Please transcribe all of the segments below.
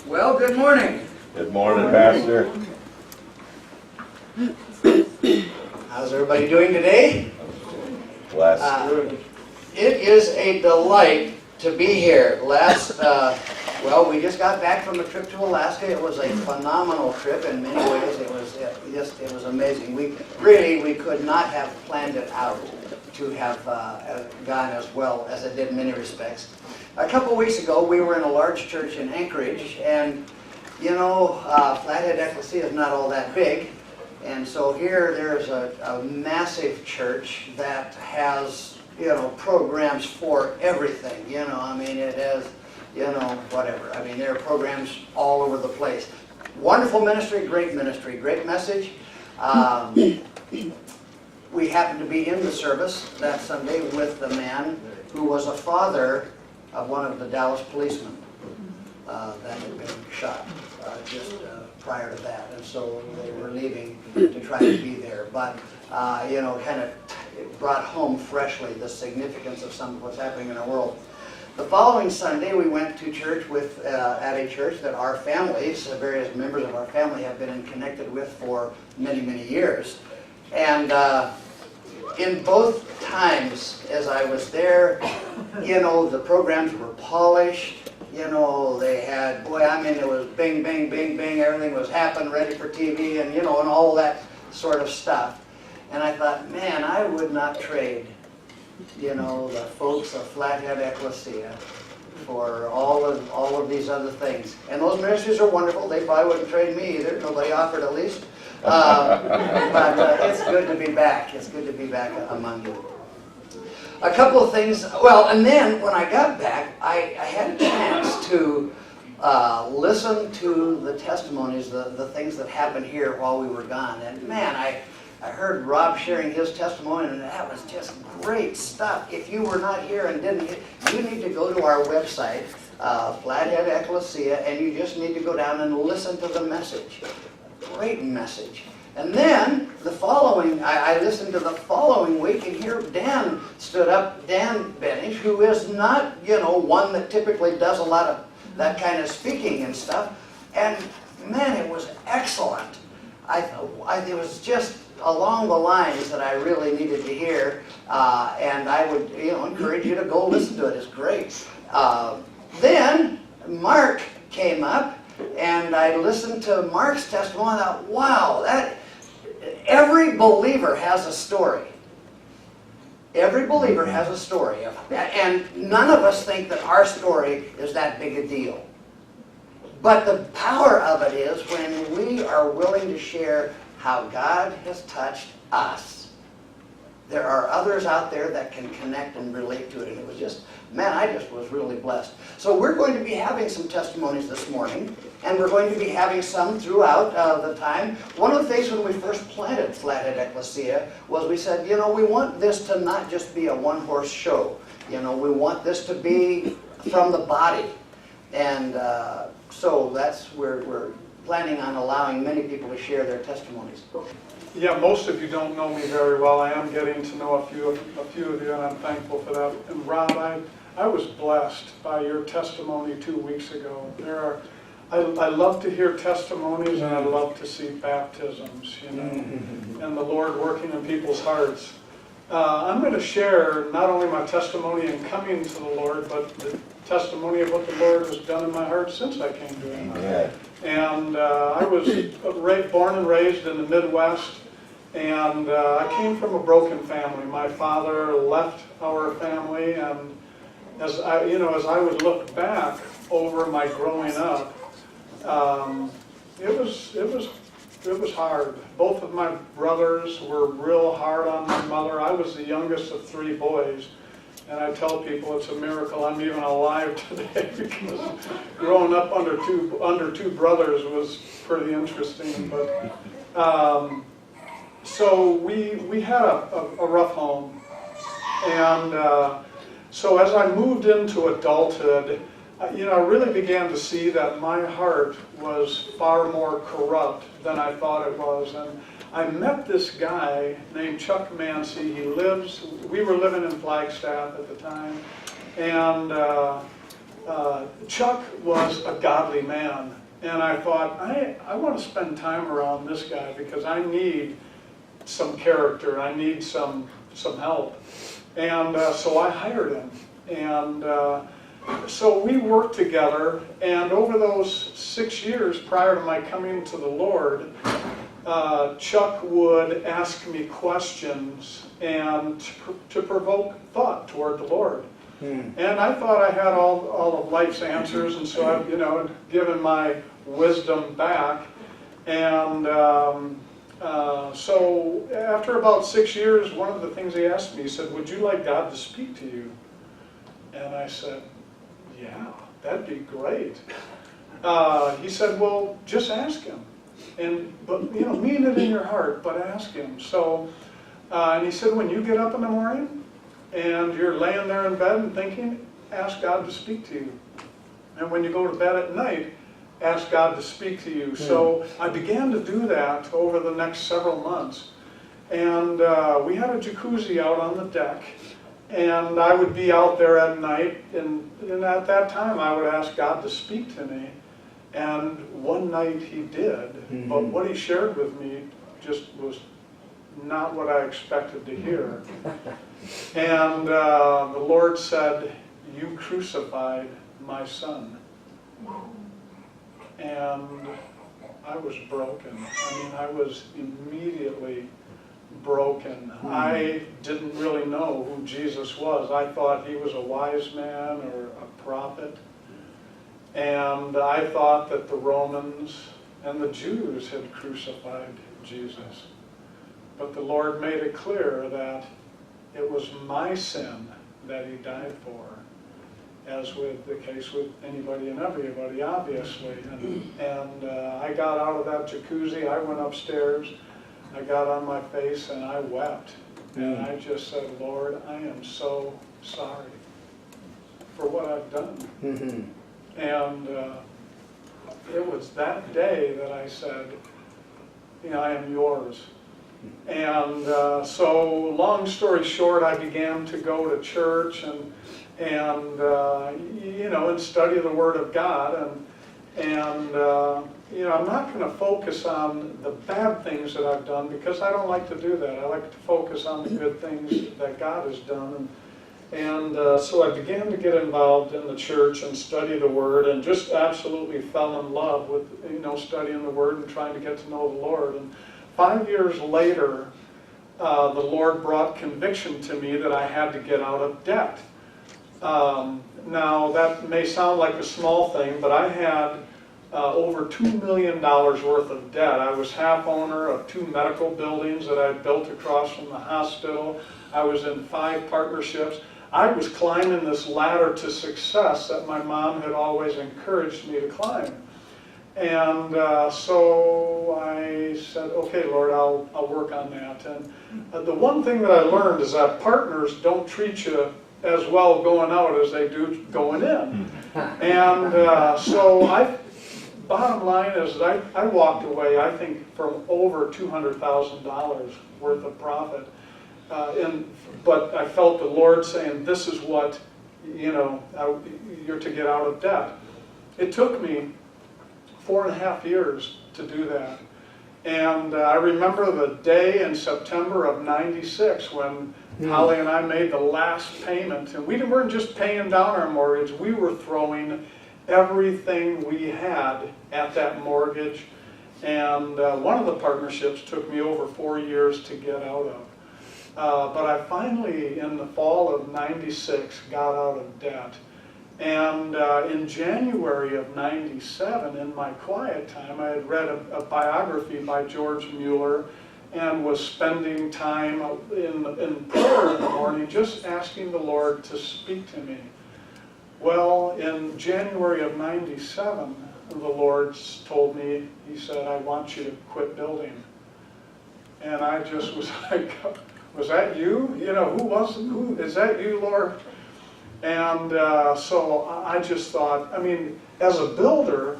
Well, good morning. Good morning, Pastor. How's everybody doing today? Blessed. It is a delight to be here. We just got back from a trip to Alaska. It was a phenomenal trip in many ways. It was amazing. We could not have planned it out to have gone as well as it did in many respects. A couple weeks ago, we were in a large church in Anchorage, and Flathead Ekklesia is not all that big. And so here there's a massive church that has, programs for everything. It has, whatever. There are programs all over the place. Wonderful ministry, great message. We happened to be in the service that Sunday with the man who was a father of one of the Dallas policemen that had been shot just prior to that, and so they were leaving to try to be there. But it brought home freshly the significance of some of what's happening in our world. The following Sunday, we went to church at a church that our families, various members of our family, have been connected with for many, many years. And in both times, as I was there, the programs were polished. They had, it was bing, bing, bing, bing, everything was happening, ready for TV, and all that sort of stuff. And I thought, man, I would not trade, the folks of Flathead Ekklesia for all of these other things. And those ministries are wonderful. They probably wouldn't trade me either. Nobody offered, at least. But it's good to be back. It's good to be back among you. A couple of things. Well, and then when I got back, I had a chance to listen to the testimonies, the things that happened here while we were gone. And man, I heard Rob sharing his testimony, and that was just great stuff. If you were not here and didn't, you need to go to our website, Flathead Ekklesia, and you just need to go down and listen to the message. Great message. And then I listened to the following week, and here Dan stood up, Dan Benish, who is not, one that typically does a lot of that kind of speaking and stuff. And man, it was excellent. It was just along the lines that I really needed to hear, and I would, encourage you to go listen to it. It's great. Then Mark came up, and I listened to Mark's testimony, and I thought, wow, every believer has a story. Every believer has a story. And none of us think that our story is that big a deal. But the power of it is when we are willing to share how God has touched us. There are others out there that can connect and relate to it. And it was just, man, I just was really blessed. So we're going to be having some testimonies this morning, and we're going to be having some throughout the time. One of the things when we first planted Flathead Ekklesia was we said, we want this to not just be a one-horse show. We want this to be from the body. And so that's where we're planning on allowing many people to share their testimonies. Yeah, most of you don't know me very well. I am getting to know a few of you, and I'm thankful for that. And Rob, I was blessed by your testimony 2 weeks ago. I love to hear testimonies, and I love to see baptisms, and the Lord working in people's hearts. I'm going to share not only my testimony in coming to the Lord, but the testimony of what the Lord has done in my heart since I came to Him. Yeah. And I was born and raised in the Midwest, and I came from a broken family. My father left our family, and as I would look back over my growing up, it was hard. Both of my brothers were real hard on my mother. I was the youngest of 3 boys. And I tell people it's a miracle I'm even alive today, because growing up under two brothers was pretty interesting. But so we had a rough home, and so as I moved into adulthood, I really began to see that my heart was far more corrupt than I thought it was. And I met this guy named Chuck Mancy. We were living in Flagstaff at the time, and Chuck was a godly man, and I thought, I want to spend time around this guy because I need some character, I need some help. And so I hired him. And so we worked together, and over those 6 years prior to my coming to the Lord, Chuck would ask me questions and to provoke thought toward the Lord. And I thought I had all of life's answers, and so I've given my wisdom back. And so after about 6 years, one of the things he asked me, he said, "Would you like God to speak to you?" And I said, "Yeah, that'd be great." He said, "Well, just ask him, but mean it in your heart, but ask him." So, and he said, "When you get up in the morning and you're laying there in bed and thinking, ask God to speak to you. And when you go to bed at night, ask God to speak to you." So I began to do that over the next several months. And we had a jacuzzi out on the deck. And I would be out there at night, and at that time I would ask God to speak to me. And one night he did, but what he shared with me just was not what I expected to hear. And the Lord said, "You crucified my son." And I was broken. I mean, I was immediately broken. I didn't really know who Jesus was. I thought he was a wise man or a prophet. And I thought that the Romans and the Jews had crucified Jesus. But the Lord made it clear that it was my sin that he died for, as with the case with anybody and everybody, obviously. And I got out of that jacuzzi, I went upstairs, I got on my face and I wept. And I just said, "Lord, I am so sorry for what I've done." And it was that day that I said, "I am yours." And so, long story short, I began to go to church and study the Word of God. And I'm not going to focus on the bad things that I've done, because I don't like to do that. I like to focus on the good things that God has done. And so I began to get involved in the church and study the Word, and just absolutely fell in love with studying the Word and trying to get to know the Lord. And 5 years later, the Lord brought conviction to me that I had to get out of debt. Now, that may sound like a small thing, but I had over $2 million worth of debt. I was half owner of 2 medical buildings that I built across from the hospital. I was in 5 partnerships. I was climbing this ladder to success that my mom had always encouraged me to climb. And so I said, "Okay, Lord, I'll work on that." And the one thing that I learned is that partners don't treat you as well going out as they do going in. And so bottom line is that I walked away, I think, from over $200,000 worth of profit. But I felt the Lord saying, "This is what, you're to get out of debt." It took me 4.5 years to do that. And I remember the day in September of '96 when Holly and I made the last payment. And we weren't just paying down our mortgage, we were throwing everything we had at that mortgage. And one of the partnerships took me over 4 years to get out of. But I finally, in the fall of '96, got out of debt. And in January of '97, in my quiet time, I had read a biography by George Mueller and was spending time in prayer in the morning, just asking the Lord to speak to me. Well, in January of '97, the Lord told me, he said, "I want you to quit building." And I just was like, "Was that you? Who is that you, Lord?" And so I just thought, as a builder,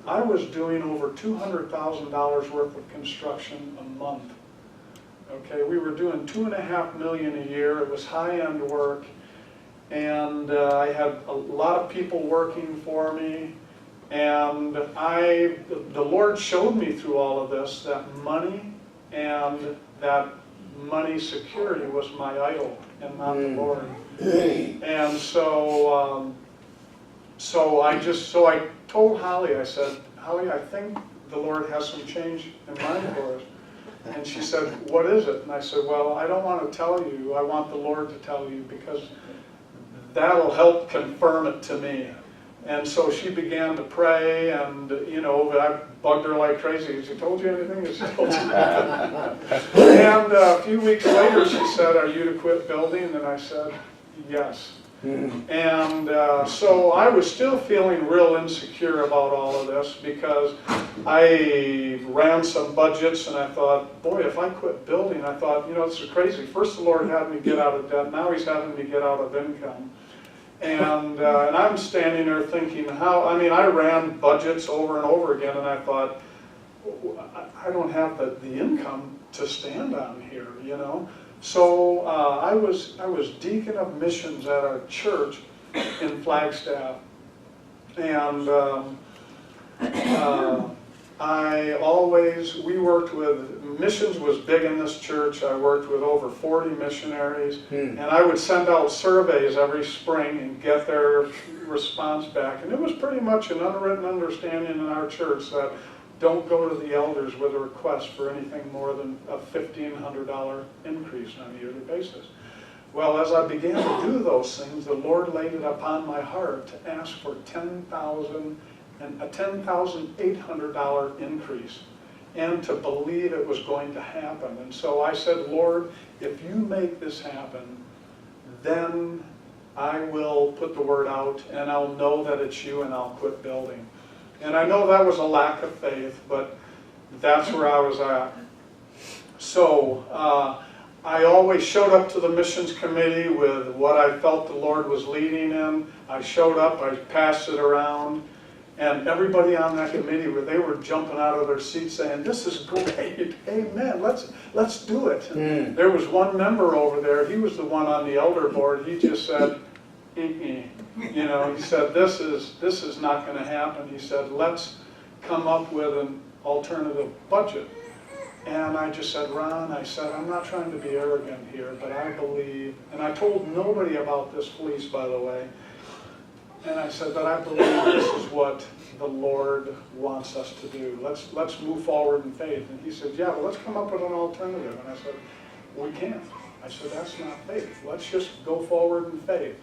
I was doing over $200,000 worth of construction a month. Okay, we were doing $2.5 million a year. It was high-end work. and I had a lot of people working for me, and the Lord showed me through all of this that money and that money security was my idol and not the Lord. And so I told Holly, I said, Holly, I think the Lord has some change in mind for us. And she said, what is it? And I said, well, I don't want to tell you. I want the Lord to tell you, because that'll help confirm it to me. And so she began to pray, and, you know, I bugged her like crazy. Has he told you anything? Has he told you anything? And a few weeks later, she said, are you to quit building? And I said, yes. And so I was still feeling real insecure about all of this, because I ran some budgets and I thought, boy, if I quit building, I thought, you know, this is crazy. First the Lord had me get out of debt, now He's having me get out of income. And I'm standing there thinking, I ran budgets over and over again, and I thought, I don't have the income to stand on here, you know. So I was deacon of missions at our church in Flagstaff, and we worked with, missions was big in this church. I worked with over 40 missionaries, and I would send out surveys every spring and get their response back. And it was pretty much an unwritten understanding in our church that don't go to the elders with a request for anything more than a $1,500 increase on a yearly basis. Well, as I began to do those things, the Lord laid it upon my heart to ask for a $10,800 increase, and to believe it was going to happen. And so I said, Lord, if you make this happen, then I will put the word out, and I'll know that it's you, and I'll quit building. And I know that was a lack of faith, but that's where I was at. So I always showed up to the missions committee with what I felt the Lord was leading in. I showed up, I passed it around, and everybody on that committee, they were jumping out of their seats saying, this is great, amen, let's do it. And there was one member over there, he was the one on the elder board, he just said, you know, he said, this is not going to happen. He said, let's come up with an alternative budget. And I just said, Ron, I said, I'm not trying to be arrogant here, but I believe, and I told nobody about this fleece, by the way, and I said, but I believe this is what the Lord wants us to do. Let's move forward in faith. And he said, yeah, well, let's come up with an alternative. And I said, we can't. I said, that's not faith. Let's just go forward in faith.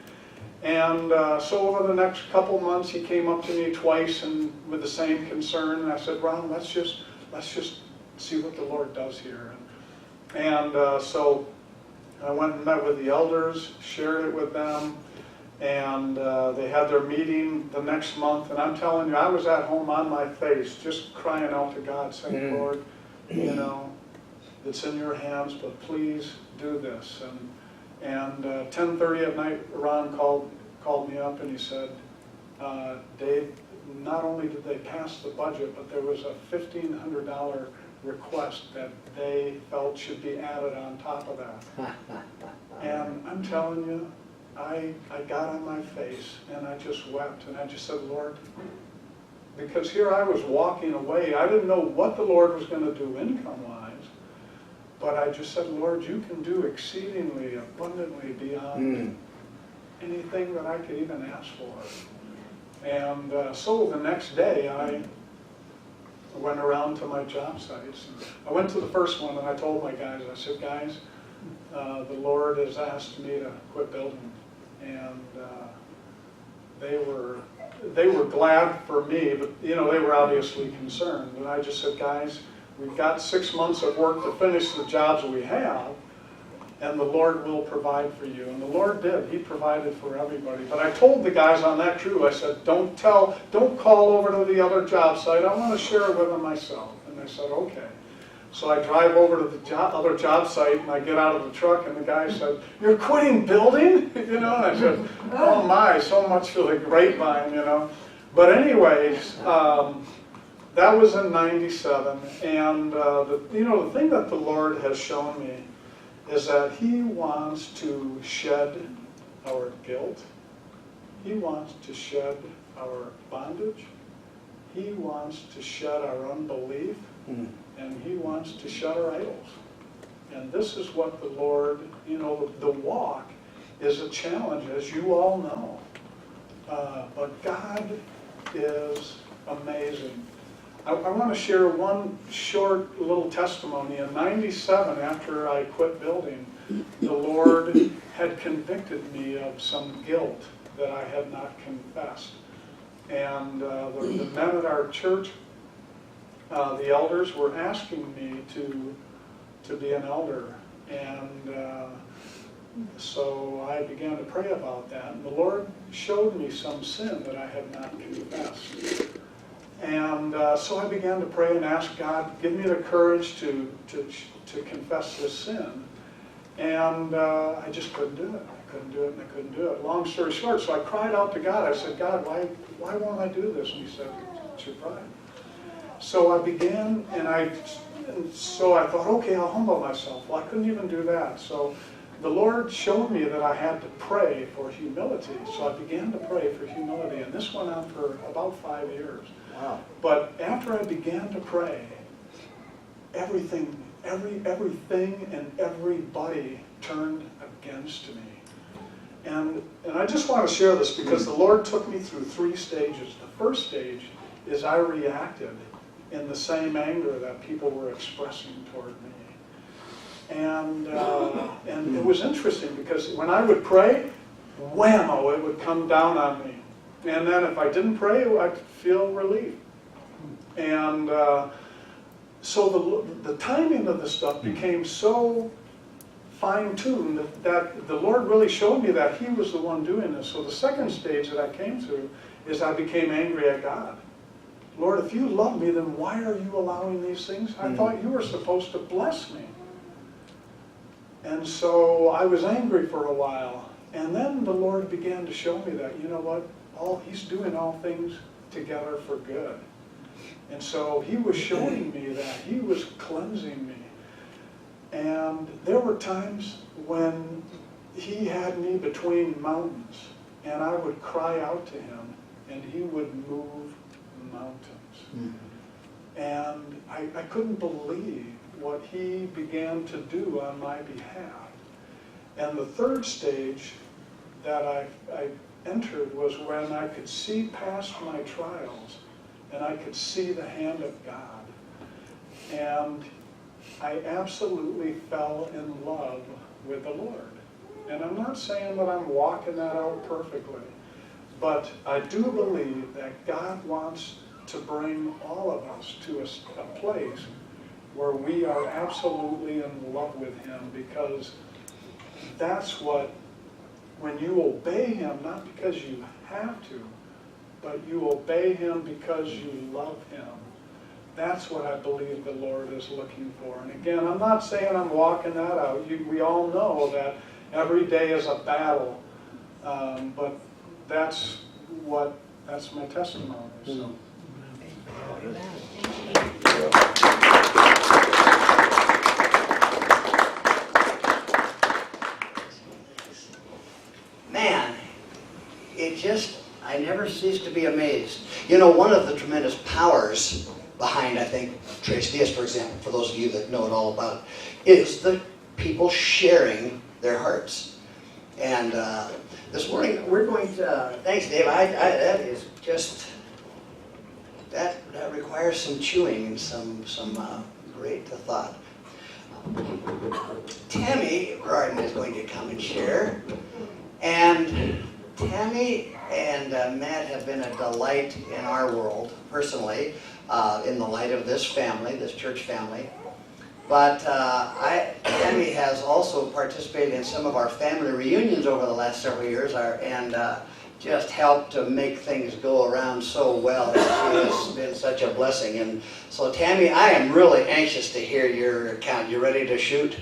And so over the next couple months, he came up to me twice and with the same concern. And I said, Ron, let's just see what the Lord does here. And so I went and met with the elders, shared it with them, and they had their meeting the next month. And I'm telling you, I was at home on my face, just crying out to God, saying, Lord, you know, it's in your hands, but please do this. And 10:30 at night, Ron called me up and he said, Dave, not only did they pass the budget, but there was a $1,500 request that they felt should be added on top of that. And I'm telling you, I got on my face and I just wept and I just said, Lord, because here I was walking away. I didn't know what the Lord was going to do income-wise. But I just said, Lord, you can do exceedingly abundantly beyond anything that I could even ask for. And so the next day, I went around to my job sites. I went to the first one and I told my guys, I said, guys, the Lord has asked me to quit building. And they were glad for me, but you know, they were obviously concerned. And I just said, guys, we've got 6 months of work to finish the jobs we have, and the Lord will provide for you. And the Lord did. He provided for everybody. But I told the guys on that crew, I said, don't call over to the other job site. I want to share it with them myself. And they said, okay. So I drive over to the other job site, and I get out of the truck, and the guy said, you're quitting building? You know, and I said, oh my, so much for the grapevine, you know. But anyways, that was in '97, and the thing that the Lord has shown me is that He wants to shed our guilt. He wants to shed our bondage. He wants to shed our unbelief. And He wants to shed our idols. And this is what the Lord, the walk is a challenge, as you all know. But God is amazing. I want to share one short little testimony. In '97, after I quit building, the Lord had convicted me of some guilt that I had not confessed. And the men at our church, the elders, were asking me to be an elder. And so I began to pray about that. And the Lord showed me some sin that I had not confessed. And so I began to pray and ask God, give me the courage to confess this sin. And I just couldn't do it. I couldn't do it, and I couldn't do it. Long story short, so I cried out to God. I said, God, why won't I do this? And He said, it's your pride. So I began, and so I thought, okay, I'll humble myself. Well, I couldn't even do that. So the Lord showed me that I had to pray for humility. So I began to pray for humility, and this went on for about 5 years. Wow. But after I began to pray, everything and everybody turned against me. And I just want to share this because the Lord took me through 3 stages. The first stage is I reacted in the same anger that people were expressing toward me. And it was interesting because when I would pray, whammo, it would come down on me. And then if I didn't pray, I'd feel relief. And so the timing of the stuff became so fine-tuned that the Lord really showed me that He was the one doing this. So the second stage that I came through is I became angry at God. Lord, if you love me, then why are you allowing these things? I thought you were supposed to bless me. And so I was angry for a while. And then the Lord began to show me that, you know what, He's doing all things together for good. And so He was showing me that He was cleansing me. And there were times when He had me between mountains, and I would cry out to Him, and He would move mountains. And I couldn't believe what He began to do on my behalf. And the third stage that I entered was when I could see past my trials, and I could see the hand of God. And I absolutely fell in love with the Lord. And I'm not saying that I'm walking that out perfectly, but I do believe that God wants to bring all of us to a place where we are absolutely in love with Him, because that's what, when you obey Him, not because you have to, but you obey Him because you love Him. That's what I believe the Lord is looking for. And again, I'm not saying I'm walking that out. We all know that every day is a battle, but that's my testimony. So. Man, I never cease to be amazed. You know, one of the tremendous powers behind, I think, Trace Diaz, for example, for those of you that know it all about it, is the people sharing their hearts. And this morning, we're going to, thanks Dave, that is just, that requires some chewing and some great thought. Tammi Rardon is going to come and share. And Tammi and Matt have been a delight in our world, personally, in the light of this family, this church family. But Tammi has also participated in some of our family reunions over the last several years, and just helped to make things go around so well. She has been such a blessing. And so Tammi, I am really anxious to hear your account. You ready to shoot?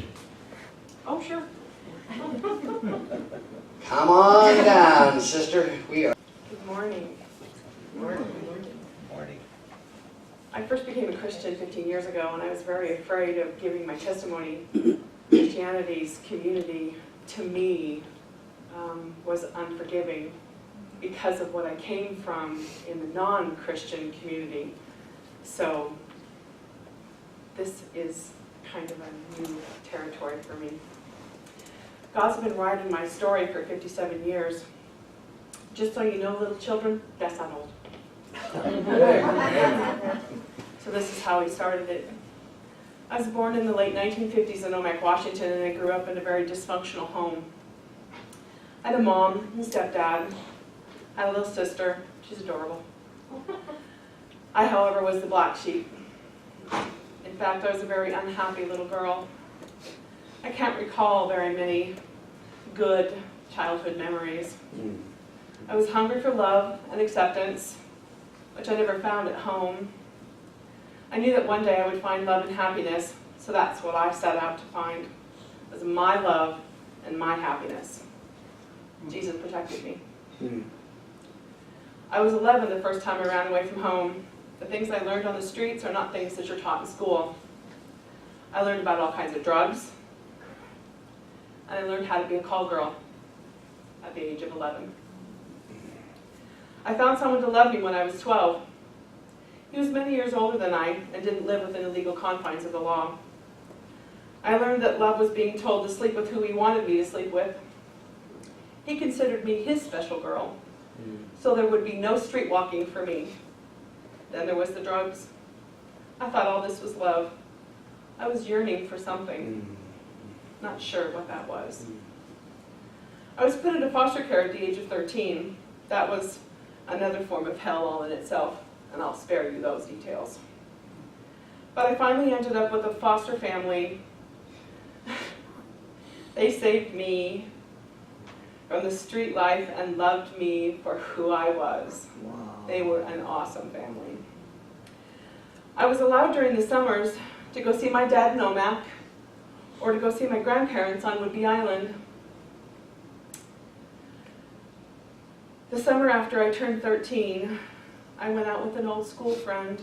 Oh, sure. Come on down, sister. We are. Good morning. Morning. I first became a Christian 15 years ago, and I was very afraid of giving my testimony. Christianity's community, to me, was unforgiving because of what I came from in the non-Christian community. So this is kind of a new territory for me. God's been writing my story for 57 years. Just so you know, little children, that's not old. So this is how he started it. I was born in the late 1950s in Omak, Washington, and I grew up in a very dysfunctional home. I had a mom and stepdad. I had a little sister. She's adorable. I, however, was the black sheep. In fact, I was a very unhappy little girl. I can't recall very many good childhood memories. I was hungry for love and acceptance, which I never found at home. I knew that one day I would find love and happiness, so that's what I set out to find. It was my love and my happiness. Jesus protected me. I was 11 the first time I ran away from home. The things I learned on the streets are not things that you're taught in school. I learned about all kinds of drugs, and I learned how to be a call girl at the age of 11. I found someone to love me when I was 12. He was many years older than I and didn't live within the legal confines of the law. I learned that love was being told to sleep with who he wanted me to sleep with. He considered me his special girl, so there would be no street walking for me. Then there was the drugs. I thought all this was love. I was yearning for something. Not sure what that was. I was put into foster care at the age of 13. That was another form of hell all in itself, and I'll spare you those details. But I finally ended up with a foster family. They saved me from the street life and loved me for who I was. Wow. They were an awesome family. I was allowed during the summers to go see my dad in Omak or to go see my grandparents on Whidbey Island. The summer after I turned 13, I went out with an old school friend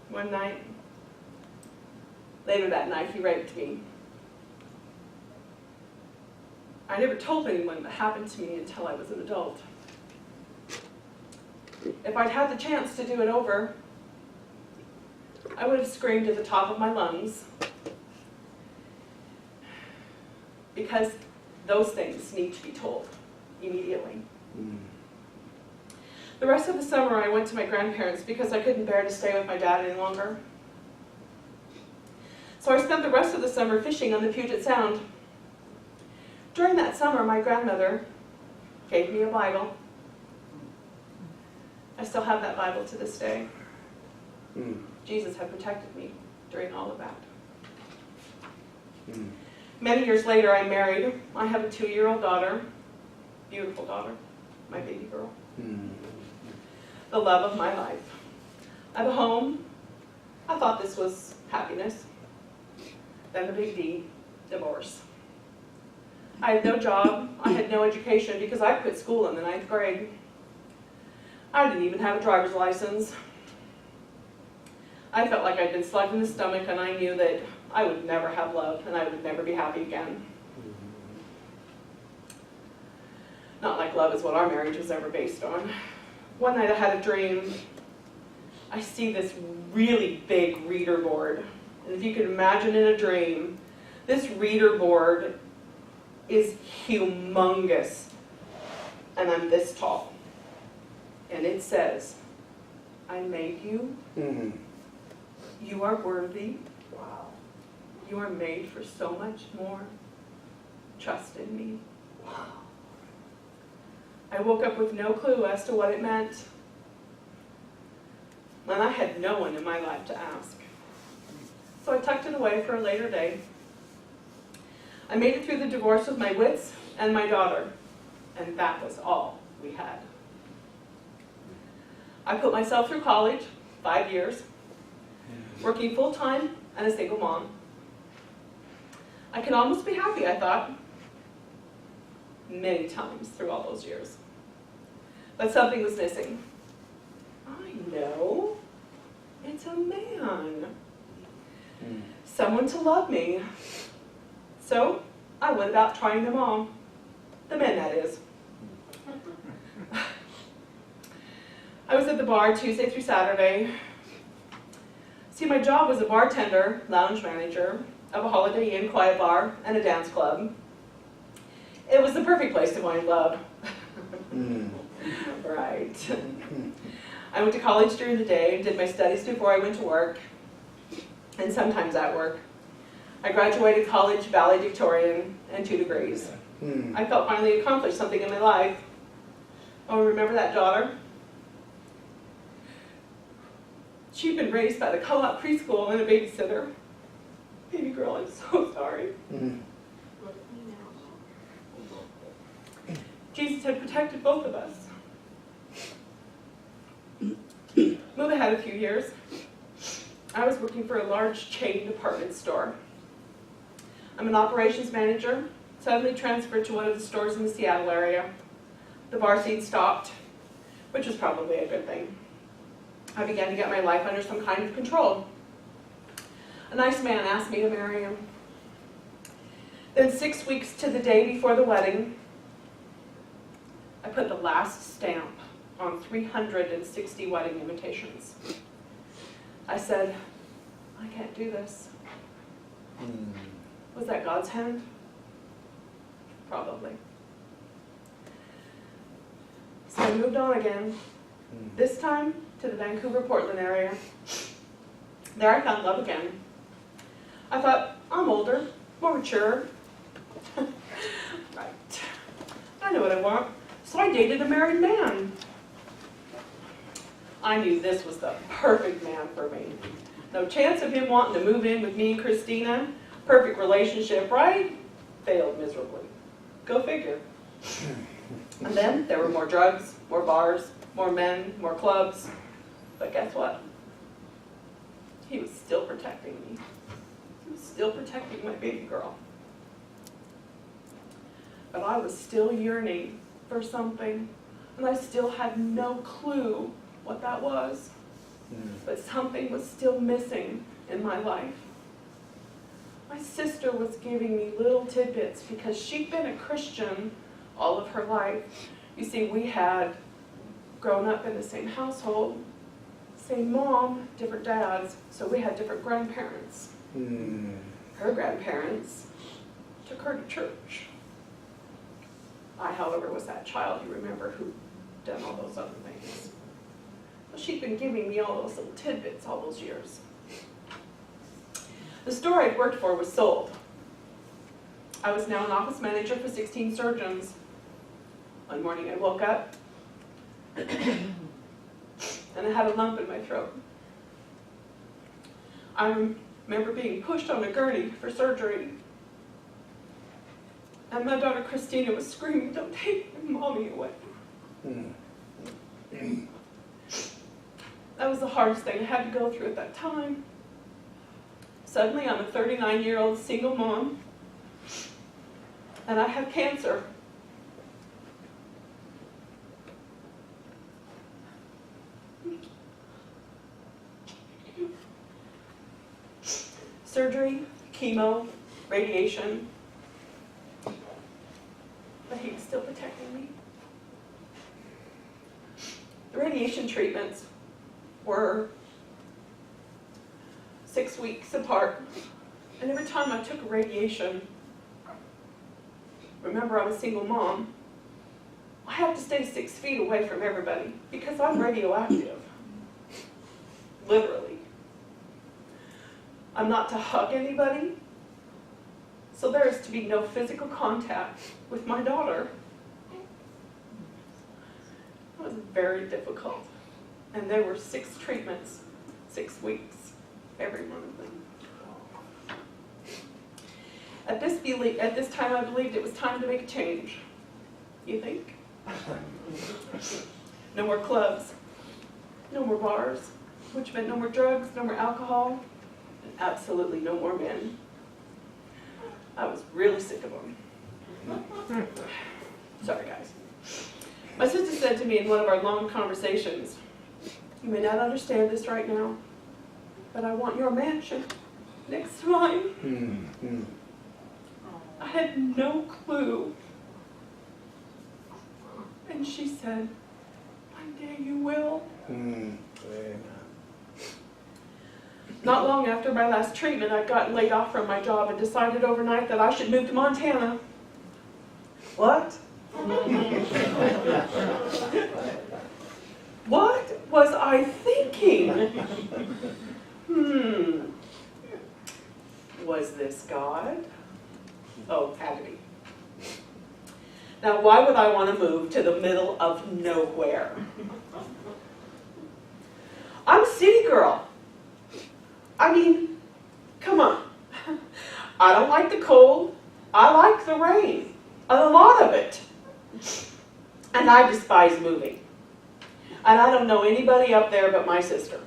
one night. Later that night, he raped me. I never told anyone what happened to me until I was an adult. If I'd had the chance to do it over, I would have screamed at the top of my lungs, because those things need to be told immediately. The rest of the summer I went to my grandparents because I couldn't bear to stay with my dad any longer. So I spent the rest of the summer fishing on the Puget Sound. During that summer, my grandmother gave me a Bible. I still have that Bible to this day. Jesus had protected me during all of that. Many years later, I married. I have a 2-year-old daughter, beautiful daughter, my baby girl. The love of my life. I have a home. I thought this was happiness. Then the big D, divorce. I had no job. I had no education because I quit school in the 9th grade. I didn't even have a driver's license. I felt like I'd been slugged in the stomach, and I knew that I would never have love and I would never be happy again. Not like love is what our marriage was ever based on. One night I had a dream. I see this really big reader board. And if you can imagine in a dream, this reader board is humongous. And I'm this tall. And it says, I made you. You are worthy. Wow. You are made for so much more. Trust in me. Wow. I woke up with no clue as to what it meant. And I had no one in my life to ask. So I tucked it away for a later day. I made it through the divorce with my wits and my daughter. And that was all we had. I put myself through college, 5 years, working full-time and a single mom. I can almost be happy, I thought, many times through all those years. But something was missing. I know. It's a man. Someone to love me. So I went about trying them all. The men, that is. I was at the bar Tuesday through Saturday. See, my job was a bartender, lounge manager of a Holiday Inn quiet bar and a dance club. It was the perfect place to find love. Right. I went to college during the day and did my studies before I went to work, and sometimes at work. I graduated college valedictorian and 2 degrees. I felt finally accomplished something in my life. Oh, remember that daughter? She'd been raised by the co-op preschool and a babysitter. Baby girl, I'm so sorry. Jesus had protected both of us. Move ahead a few years. I was working for a large chain department store. I'm an operations manager, suddenly transferred to one of the stores in the Seattle area. The bar scene stopped, which was probably a good thing. I began to get my life under some kind of control. A nice man asked me to marry him. Then 6 weeks to the day before the wedding, I put the last stamp on 360 wedding invitations. I said, I can't do this. Was that God's hand? Probably. So I moved on again, this time to the Vancouver, Portland area. There I found love again. I thought, I'm older, more mature. Right. I know what I want. So I dated a married man. I knew this was the perfect man for me. No chance of him wanting to move in with me and Christina. Perfect relationship, right? Failed miserably. Go figure. And then there were more drugs, more bars, more men, more clubs. But guess what? He was still protecting me. He was still protecting my baby girl. But I was still yearning for something, and I still had no clue what that was. But something was still missing in my life. My sister was giving me little tidbits because she'd been a Christian all of her life. You see, we had grown up in the same household, same mom, different dads, so we had different grandparents. Her grandparents took her to church. I, however, was that child, you remember, who done all those other things. Well, she'd been giving me all those little tidbits all those years. The store I'd worked for was sold. I was now an office manager for 16 surgeons. One morning I woke up, and I had a lump in my throat. I remember being pushed on a gurney for surgery. And my daughter Christina was screaming, "Don't take mommy away." That was the hardest thing I had to go through at that time. Suddenly I'm a 39-year-old single mom, and I have cancer. Surgery, chemo, radiation. But he was still protecting me. The radiation treatments were 6 weeks apart. And every time I took a radiation, remember I'm a single mom, I have to stay 6 feet away from everybody because I'm radioactive. Literally. I'm not to hug anybody. So there is to be no physical contact with my daughter. It was very difficult. And there were 6 treatments, 6 weeks, every one of them. At this time, I believed it was time to make a change. You think? No more clubs, no more bars, which meant no more drugs, no more alcohol, and absolutely no more men. I was really sick of them. Sorry, guys. My sister said to me in one of our long conversations, "You may not understand this right now, but I want your mansion next to mine." I had no clue And she said, one day you will. Not long after my last treatment, I'd gotten laid off from my job and decided overnight that I should move to Montana. What? What was I thinking? Was this God? Oh, had to be. Now, why would I want to move to the middle of nowhere? I'm a city girl. I mean, come on. I don't like the cold. I like the rain. A lot of it. And I despise moving. And I don't know anybody up there but my sister.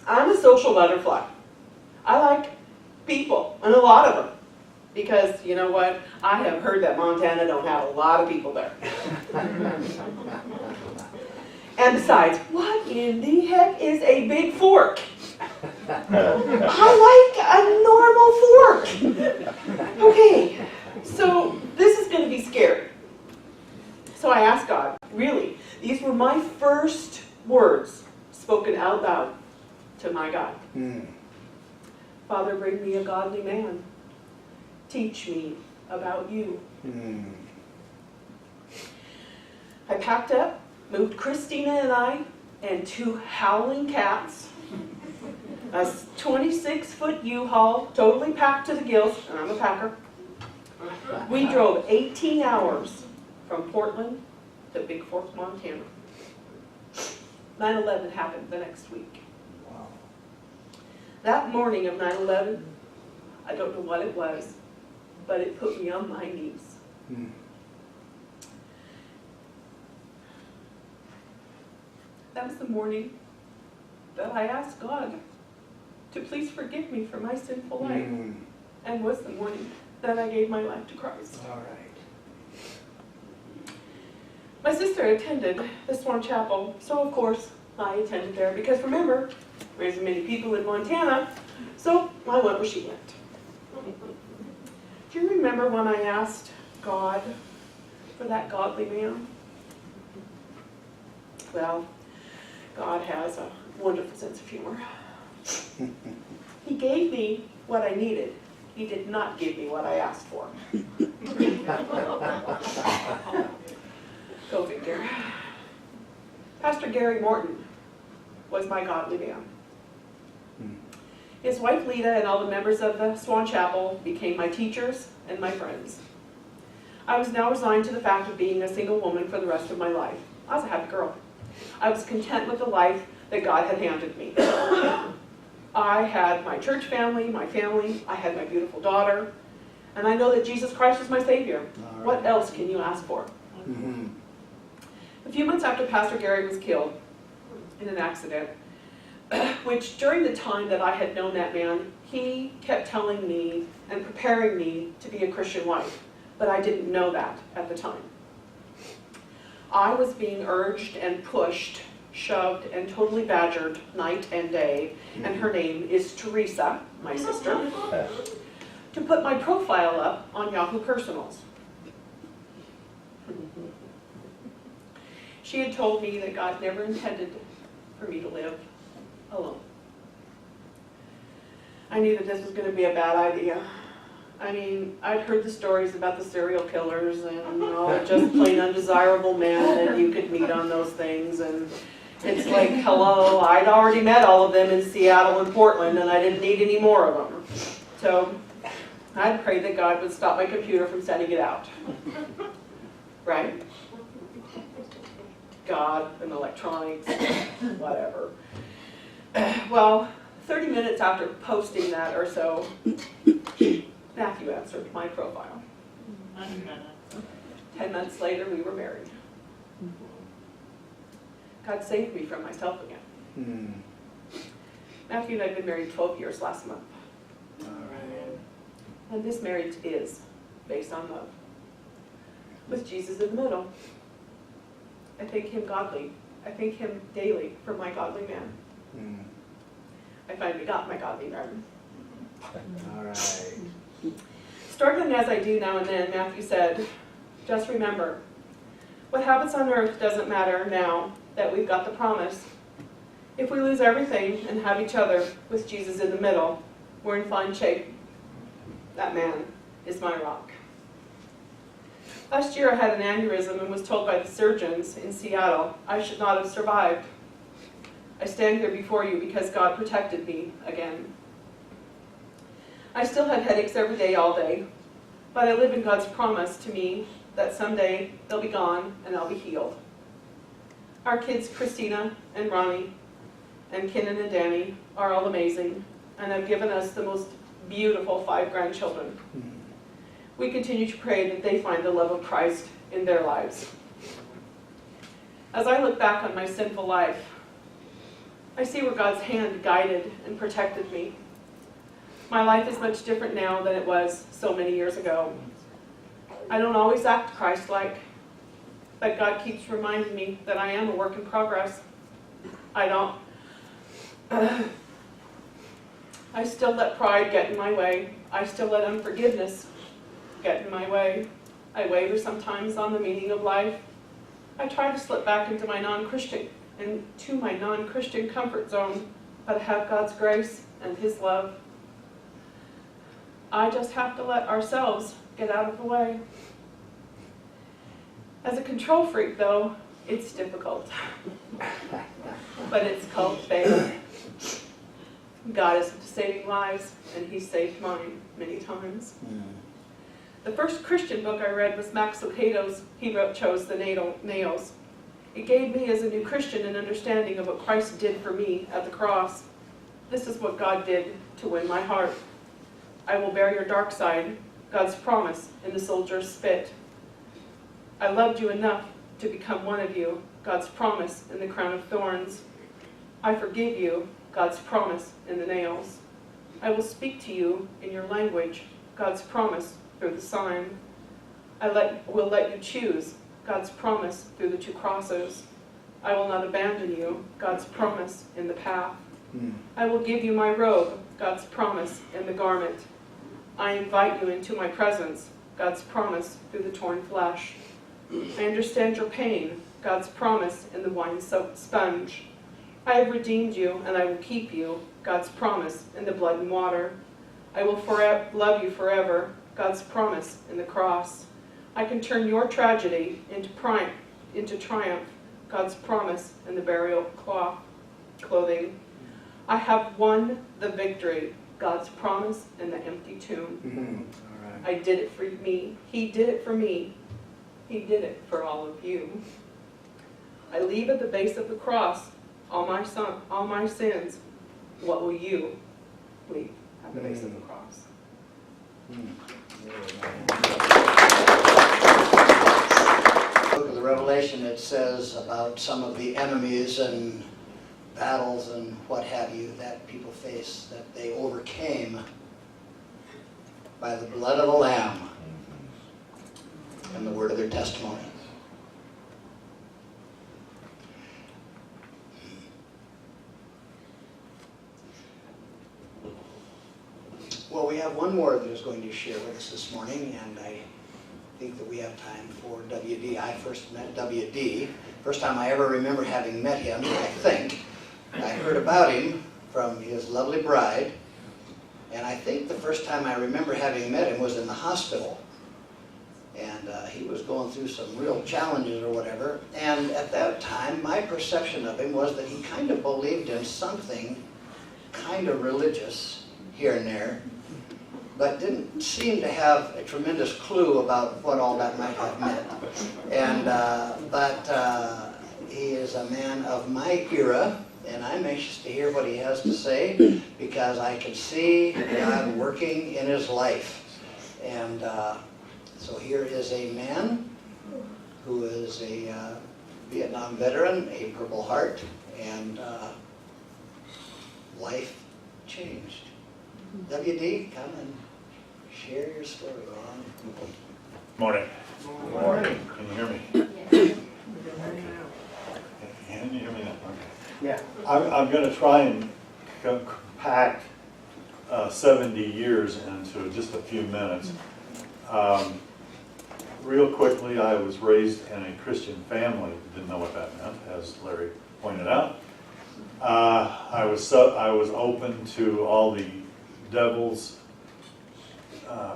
I'm a social butterfly. I like people, and a lot of them. Because, you know what? I have heard that Montana don't have a lot of people there. And besides, what in the heck is a big fork? I like a normal fork. Okay, so this is going to be scary. So I asked God, really, these were my first words spoken out loud to my God. Father, bring me a godly man. Teach me about you. I packed up, moved Christina and I, and 2 howling cats, a 26-foot U-Haul, totally packed to the gills, and I'm a packer. We drove 18 hours from Portland to Big Fork, Montana. 9/11 happened the next week. Wow. That morning of 9/11, I don't know what it was, but it put me on my knees. That was the morning that I asked God to please forgive me for my sinful life, and was the morning that I gave my life to Christ. All right. My sister attended the Swan Chapel, so of course I attended there, because remember, there isn't many people in Montana, so I went where she went. Do you remember when I asked God for that godly man? Well, God has a wonderful sense of humor. He gave me what I needed. He did not give me what I asked for. Go figure. Pastor Gary Morton was my godly man. His wife Lita and all the members of the Swan Chapel became my teachers and my friends. I was now resigned to the fact of being a single woman for the rest of my life. I was a happy girl. I was content with the life that God had handed me. I had my church family, my family, I had my beautiful daughter, and I know that Jesus Christ is my Savior. Right. What else can you ask for? A few months after Pastor Gary was killed in an accident, which during the time that I had known that man, he kept telling me and preparing me to be a Christian wife, but I didn't know that at the time. I was being urged and pushed, shoved, and totally badgered night and day, and her name is Teresa, my sister, to put my profile up on Yahoo Personals. She had told me that God never intended for me to live alone. I knew that this was going to be a bad idea. I mean, I'd heard the stories about the serial killers and just plain undesirable men that you could meet on those things, and it's like, hello, I'd already met all of them in Seattle and Portland, and I didn't need any more of them. So I'd pray that God would stop my computer from sending it out. Right? God and electronics, whatever. Well, 30 minutes after posting that or so, Matthew answered my profile. 10 months later, we were married. God saved me from myself again. Matthew and I have been married 12 years last month. All right. And this marriage is based on love, with Jesus in the middle. I thank him godly. I thank him daily for my godly man. I finally got my godly man. All right. Struggling as I do now and then, Matthew said, just remember, What happens on earth doesn't matter now that we've got the promise. If we lose everything and have each other with Jesus in the middle, we're in fine shape. That man is my rock. Last year I had an aneurysm and was told by the surgeons in Seattle I should not have survived. I stand here before you because God protected me again. I still had headaches every day, all day, but I live in God's promise to me that someday they'll be gone and I'll be healed. Our kids, Christina and Ronnie and Kinnan and Danny, are all amazing and have given us the most beautiful 5 grandchildren. We continue to pray that they find the love of Christ in their lives. As I look back on my sinful life, I see where God's hand guided and protected me. My life is much different now than it was so many years ago. I don't always act Christ-like, but God keeps reminding me that I am a work in progress. I still let pride get in my way. I still let unforgiveness get in my way. I waver sometimes on the meaning of life. I try to slip back into my non-Christian comfort zone, but I have God's grace and His love. I just have to let ourselves get out of the way. As a control freak, though, it's difficult. But it's called faith. God is saving lives, and He saved mine many times. The first Christian book I read was Max Lucado's He Chose the Nails. It gave me, as a new Christian, an understanding of what Christ did for me at the cross. This is what God did to win my heart. I will bear your dark side, God's promise in the soldier's spit. I loved you enough to become one of you, God's promise in the crown of thorns. I forgive you, God's promise in the nails. I will speak to you in your language, God's promise through the sign. Will let you choose, God's promise through the 2 crosses. I will not abandon you, God's promise in the path. I will give you my robe, God's promise in the garment. I invite you into my presence, God's promise through the torn flesh. I understand your pain, God's promise in the wine-soaked sponge. I have redeemed you, and I will keep you, God's promise in the blood and water. I will love you forever, God's promise in the cross. I can turn your tragedy into triumph, God's promise in the burial clothing. I have won the victory, God's promise in the empty tomb. I did it for me. He did it for me. He did it for all of you. I leave at the base of the cross all my sins. What will you leave at the base of the cross? Book of the Revelation, it says about some of the enemies and battles and what have you that people face, that they overcame by the blood of the Lamb and the word of their testimony. Well, we have one more that is going to share with us this morning, and I think that we have time for WD. I first met WD. First time I ever remember having met him, I think. I heard about him from his lovely bride, and I think the first time I remember having met him was in the hospital. And he was going through some real challenges or whatever. And at that time, my perception of him was that he kind of believed in something kind of religious here and there, but didn't seem to have a tremendous clue about what all that might have meant. And but he is a man of my era, and I'm anxious to hear what he has to say, because I can see God working in his life. And so here is a man who is a Vietnam veteran, a Purple Heart, and life changed. WD, come and share your story, man. Morning. Morning. Can you hear me? Yes. Can you hear me now? Okay. Yeah. I'm going to try and compact 70 years into just a few minutes. real quickly, I was raised in a Christian family. Didn't know what that meant, as Larry pointed out. I was open to all the devil's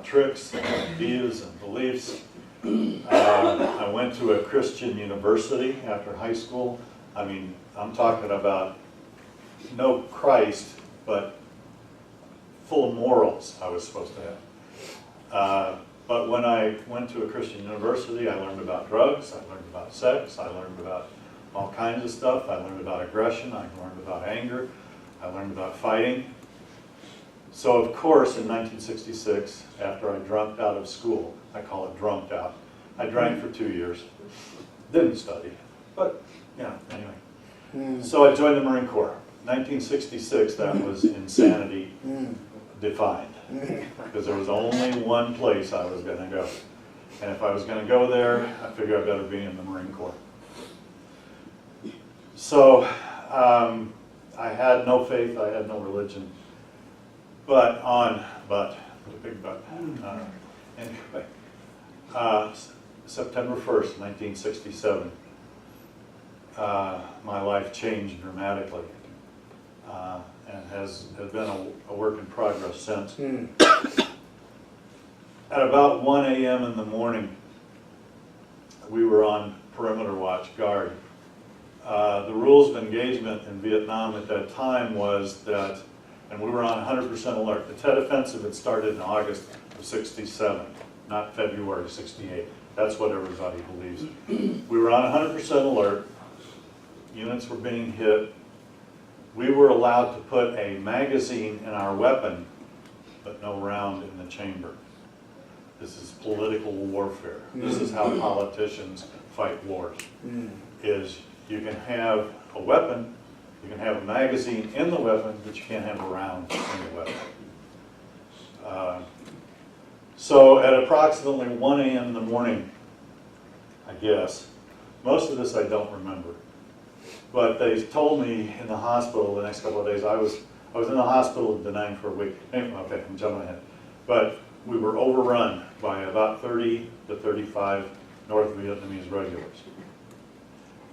tricks and ideas and beliefs. I went to a Christian university after high school. I mean, I'm talking about no Christ, but full of morals I was supposed to have. But when I went to a Christian university, I learned about drugs, I learned about sex, I learned about all kinds of stuff. I learned about aggression, I learned about anger, I learned about fighting. So of course, in 1966, after I drunked out of school, I call it drunked out, I drank for 2 years, didn't study, but yeah, anyway. So I joined the Marine Corps. 1966, that was insanity defined, because there was only one place I was going to go. And if I was going to go there, I figured I'd better be in the Marine Corps. So I had no faith, I had no religion, but put a big but. Anyway, September 1st, 1967, my life changed dramatically. And has been a work in progress since. At about 1 a.m. in the morning, we were on perimeter watch guard. The rules of engagement in Vietnam at that time was that, and we were on 100% alert. The Tet Offensive had started in August of 67, not February 68. That's what everybody believes. We were on 100% alert. Units were being hit. We were allowed to put a magazine in our weapon, but no round in the chamber. This is political warfare. This is how politicians fight wars. Is you can have a weapon, you can have a magazine in the weapon, but you can't have a round in the weapon. So at approximately 1 a.m. in the morning, I guess, most of this I don't remember. But they told me in the hospital the next couple of days, I was in the hospital in Da Nang for a week. Anyway, okay, I'm jumping ahead. But we were overrun by about 30 to 35 North Vietnamese regulars.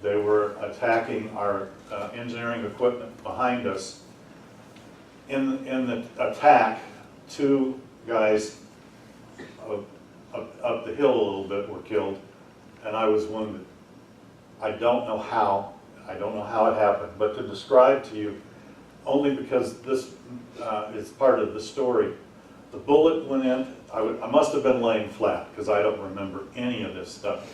They were attacking our engineering equipment behind us. In the attack, 2 guys up the hill a little bit were killed, and I was wounded. I don't know how. I don't know how it happened, but to describe to you, only because this is part of the story. The bullet went in, I must have been laying flat, because I don't remember any of this stuff.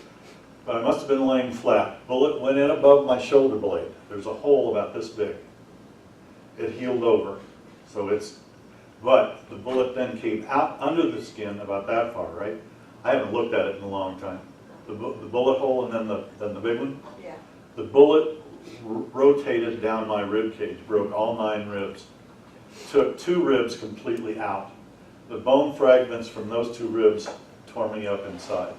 But I must have been laying flat. Bullet went in above my shoulder blade. There's a hole about this big. It healed over, but the bullet then came out under the skin about that far, right? I haven't looked at it in a long time. The bullet hole and then the big one? Yeah. The bullet rotated down my rib cage, broke all 9 ribs, took 2 ribs completely out. The bone fragments from those 2 ribs tore me up inside.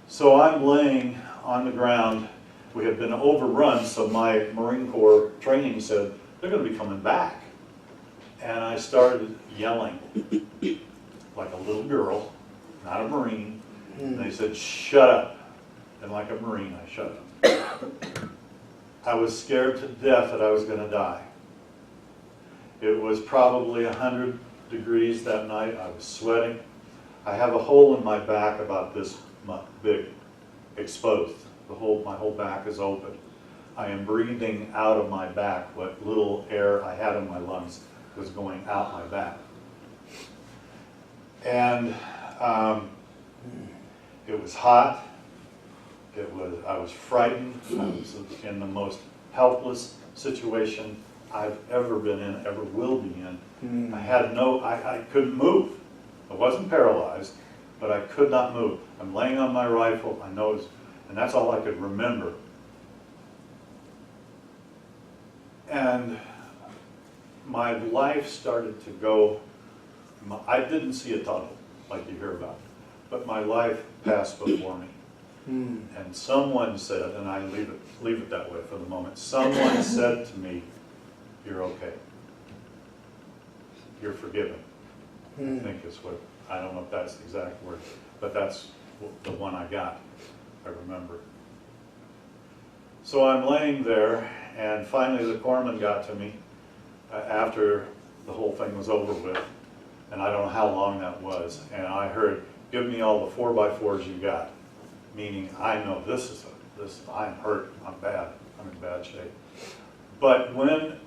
So I'm laying on the ground. We had been overrun, so my Marine Corps training said, they're going to be coming back. And I started yelling like a little girl, not a Marine. And they said, shut up. And like a Marine, I shut up. I was scared to death that I was going to die. It was probably 100 degrees that night. I was sweating. I have a hole in my back about this big, exposed. My whole back is open. I am breathing out of my back. What little air I had in my lungs was going out my back. And it was hot. I was frightened. I was in the most helpless situation I've ever been in, ever will be in. I couldn't move. I wasn't paralyzed, but I could not move. I'm laying on my rifle, and that's all I could remember. And my life started to go, I didn't see a tunnel like you hear about, but my life passed before me. And someone said, and I leave it that way for the moment, someone said to me, you're okay. You're forgiven. I think is what, I don't know if that's the exact word, but that's the one I got, I remember. So I'm laying there, and finally the corpsman got to me after the whole thing was over with, and I don't know how long that was, and I heard, "Give me all the 4x4s you got," meaning I know I'm hurt, I'm bad, I'm in bad shape. But when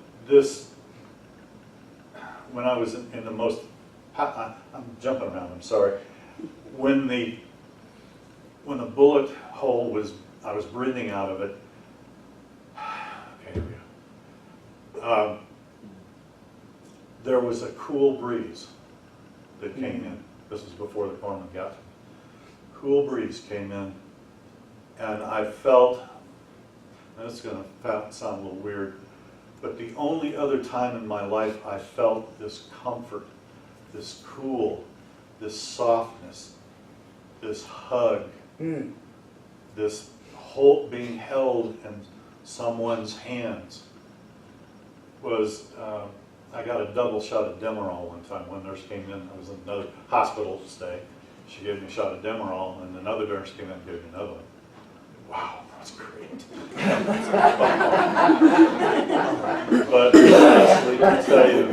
I was in the most, I'm jumping around, I'm sorry. When the bullet hole was, I was breathing out of it. Okay, here we go. There was a cool breeze that came in. This was before the corpsman got to me. Cool breeze came in, and I felt, and it's going to sound a little weird, but the only other time in my life I felt this comfort, this cool, this softness, this hug, this whole being held in someone's hands was, I got a double shot of Demerol one time. One nurse came in, I was in another hospital stay. She gave me a shot of Demerol, and another nurse came in and gave me another one. Wow, that's great. But honestly, to tell you,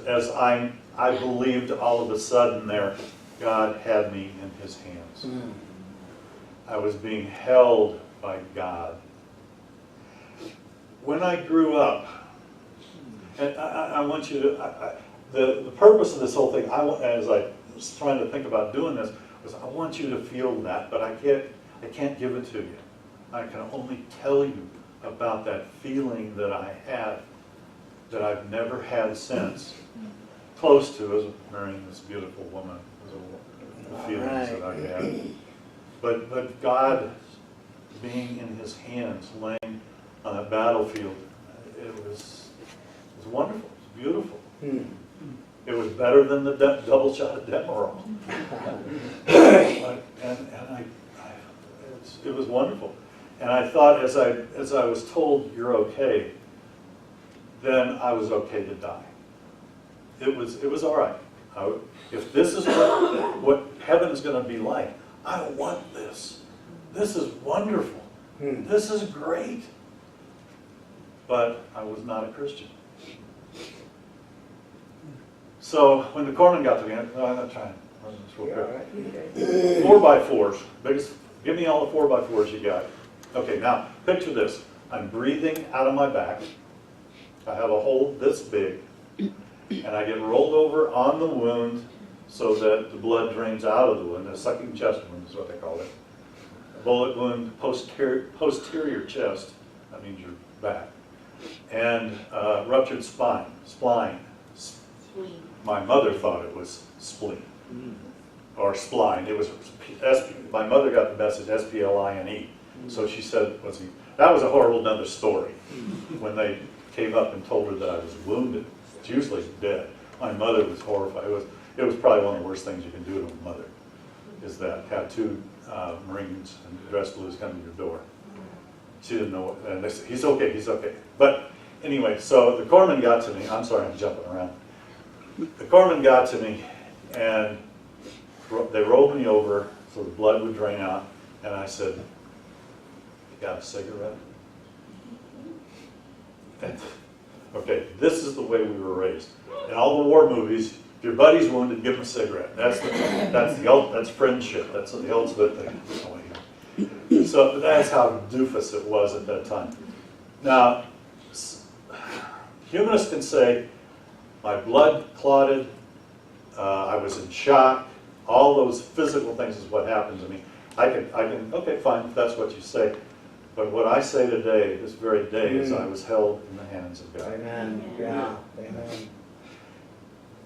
as I believed all of a sudden there, God had me in his hands. I was being held by God. When I grew up, and I want you to, the purpose of this whole thing, as I was trying to think about doing this, was I want you to feel that, but I can't give it to you. I can only tell you about that feeling that I had, that I've never had since, close to as marrying this beautiful woman, the feelings that I had. But God being in his hands, laying on that battlefield, it was wonderful, it was beautiful. It was better than the double shot of Demerol. It was wonderful. And I thought, as I was told, "You're okay," then I was okay to die. It was all right. If this is what heaven is going to be like, I want this. This is wonderful. This is great. But I was not a Christian. So when the corpsman got to me, I'm not trying to run this real quick. 4x4s. Biggest, give me all the 4x4s you got. Okay, now picture this. I'm breathing out of my back. I have a hole this big, and I get rolled over on the wound so that the blood drains out of the wound. A sucking chest wound is what they call it. A bullet wound, posterior chest. That means your back. And ruptured spine. My mother thought it was spleen or spline. It was my mother got the message S-P-L-I-N-E. So she said, that was a horrible another story. When they came up and told her that I was wounded, it's usually dead. My mother was horrified. It was probably one of the worst things you can do to a mother, is that have two Marines dressed blues come to your door. She didn't know what, and they said, he's okay, he's okay. But anyway, so the corpsman got to me. I'm sorry, I'm jumping around. The corpsman got to me, and they rolled me over so the blood would drain out, and I said, "You got a cigarette?" And, okay, this is the way we were raised. In all the war movies, if your buddy's wounded, give him a cigarette. That's friendship. That's the ultimate thing. So that's how doofus it was at that time. Now, humanists can say, my blood clotted, I was in shock, all those physical things is what happened to me. I can, okay, fine, if that's what you say. But what I say today, this very day, is I was held in the hands of God. Amen. Yeah. Amen.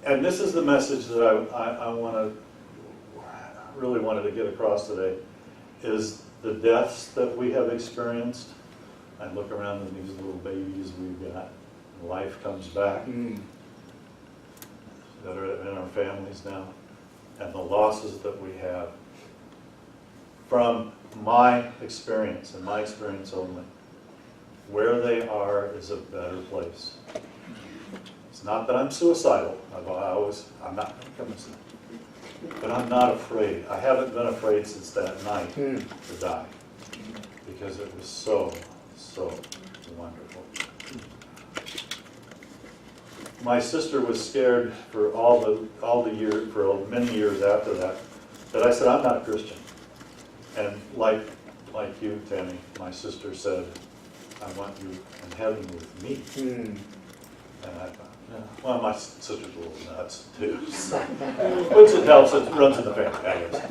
And this is the message that I really wanted to get across today, is the deaths that we have experienced. I look around at these little babies we've got. Life comes back that are in our families now, and the losses that we have. From my experience, and my experience only, where they are is a better place. It's not that I'm suicidal. I'm not going to but I'm not afraid. I haven't been afraid since that night to die, because it was so, so wonderful. My sister was scared for all the years, for many years after that I said, I'm not a Christian. And like you, Tammy, my sister said, I want you in heaven with me. And I thought, yeah. Well, my sister's a little nuts too, so. Which it helps, it runs in the family, I guess.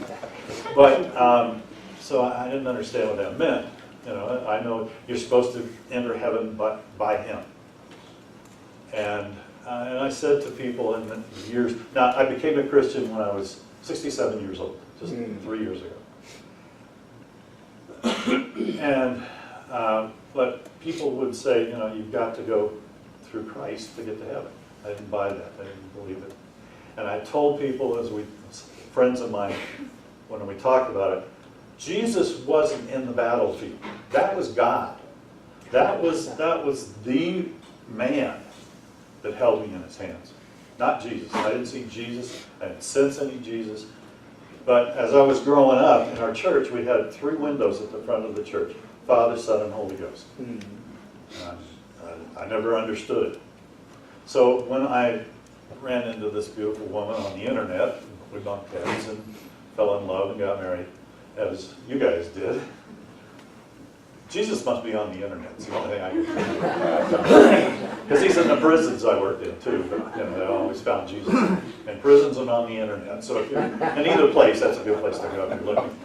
But, so I didn't understand what that meant. You know, I know you're supposed to enter heaven by him. And I said to people in the years, now I became a Christian when I was 67 years old, just 3 years ago. And, but people would say, you know, you've got to go through Christ to get to heaven. I didn't buy that, I didn't believe it. And I told people, friends of mine, when we talked about it, Jesus wasn't in the battlefield. That was God. That was the man that held me in his hands, not Jesus. I didn't see Jesus, I didn't sense any Jesus. But as I was growing up in our church, we had 3 windows at the front of the church: Father, Son, and Holy Ghost. I never understood it. So when I ran into this beautiful woman on the internet, we bumped heads and fell in love and got married, as you guys did. Jesus must be on the internet. It's the only thing I can think. Because he's in the prisons I worked in too, but you know, I always found Jesus in prisons and on the internet. So if you're in either place, that's a good place to go if you're looking.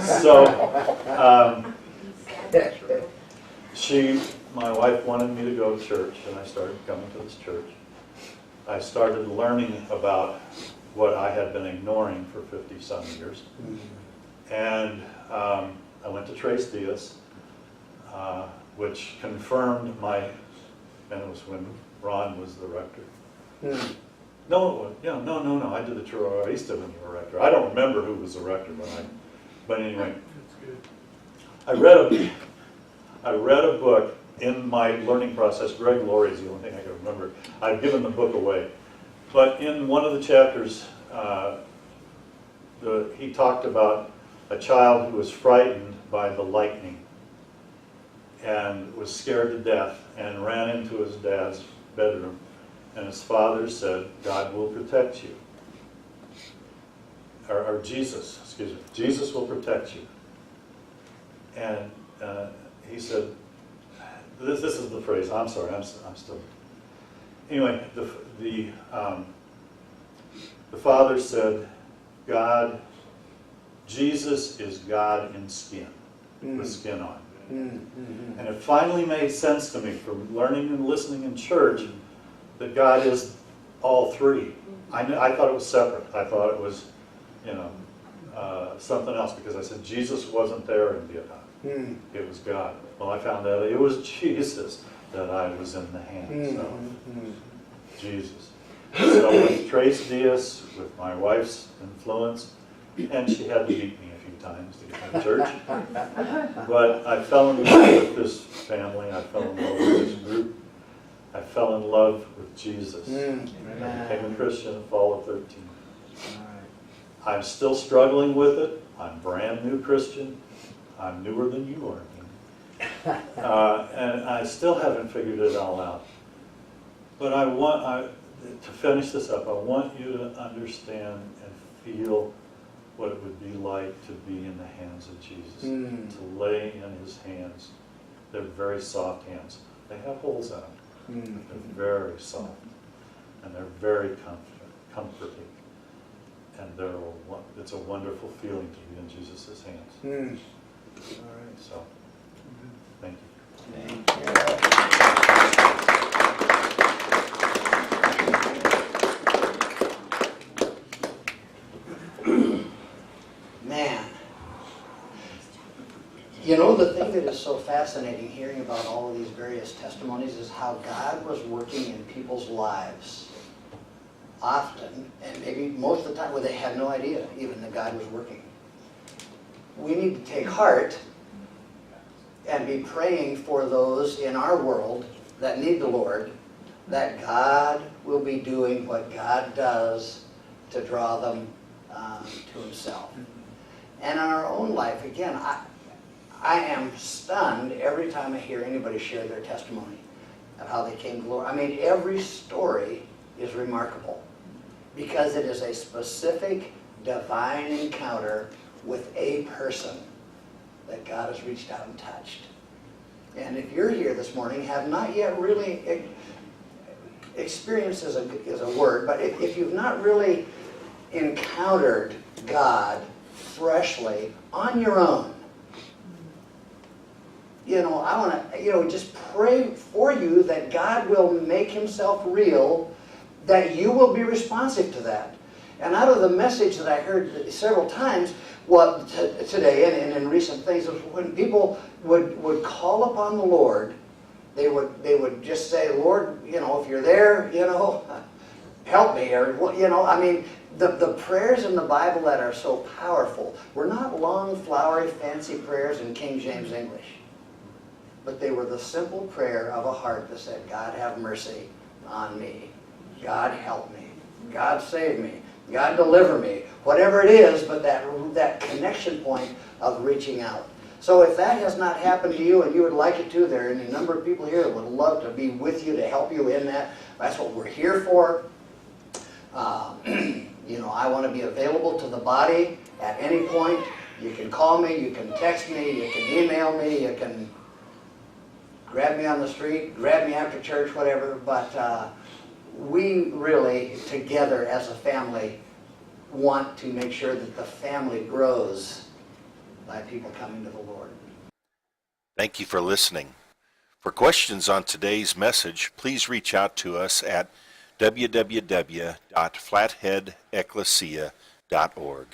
So my wife wanted me to go to church, and I started coming to this church. I started learning about what I had been ignoring for 50-some years. And I went to Tres Dias, which confirmed and it was when Ron was the rector. No, I did the Troista when you were rector. I don't remember who was the rector, but anyway. I read a book in my learning process. Greg Laurie is the only thing I can remember. I've given the book away. But in one of the chapters, he talked about a child who was frightened by the lightning and was scared to death and ran into his dad's bedroom. And his father said, God will protect you. Or Jesus, excuse me. Jesus will protect you. And he said, this is the phrase, I'm sorry, I'm still. Anyway, the father said, Jesus is God in skin, with skin on. And it finally made sense to me from learning and listening in church that God is all 3. I thought it was separate. I thought it was, something else, because I said Jesus wasn't there in Vietnam. It was God. Well, I found out it was Jesus that I was in the hands of. Jesus. So with Tres Dias, with my wife's influence, and she had to beat me a few times to get to church. But I fell in love with this family. I fell in love with this group. I fell in love with Jesus. I became a Christian in fall of 13. I'm still struggling with it. I'm brand new Christian. I'm newer than you are. And I still haven't figured it all out. But to finish this up, I want you to understand and feel what it would be like to be in the hands of Jesus, to lay in his hands. They're very soft hands. They have holes in them. They're very soft, and they're very comforting. And it's a wonderful feeling to be in Jesus' hands. All right, so thank you. Man, you know, the thing that is so fascinating hearing about all of these various testimonies is how God was working in people's lives often, and maybe most of the time, where they had no idea even that God was working. We need to take heart and be praying for those in our world that need the Lord, that God will be doing what God does to draw them to himself. And in our own life, again, I am stunned every time I hear anybody share their testimony of how they came to the Lord. I mean, every story is remarkable because it is a specific divine encounter with a person that God has reached out and touched. And if you're here this morning, have not yet really experienced is a word, but if you've not really encountered God freshly on your own, I want to, just pray for you that God will make himself real, that you will be responsive to that. And out of the message that I heard several times today and in recent things, when people would call upon the Lord, they would just say, Lord, if you're there, help me, or the prayers in the Bible that are so powerful were not long, flowery, fancy prayers in King James English, but they were the simple prayer of a heart that said, God have mercy on me, God help me, God save me, God deliver me, whatever it is, but that connection point of reaching out. So if that has not happened to you and you would like it to, there are any number of people here that would love to be with you to help you in that. That's what we're here for. I want to be available to the body at any point. You can call me, you can text me, you can email me, you can grab me on the street, grab me after church, whatever. But we really, together as a family, want to make sure that the family grows by people coming to the Lord. Thank you for listening. For questions on today's message, please reach out to us at www.flatheadekklesia.org.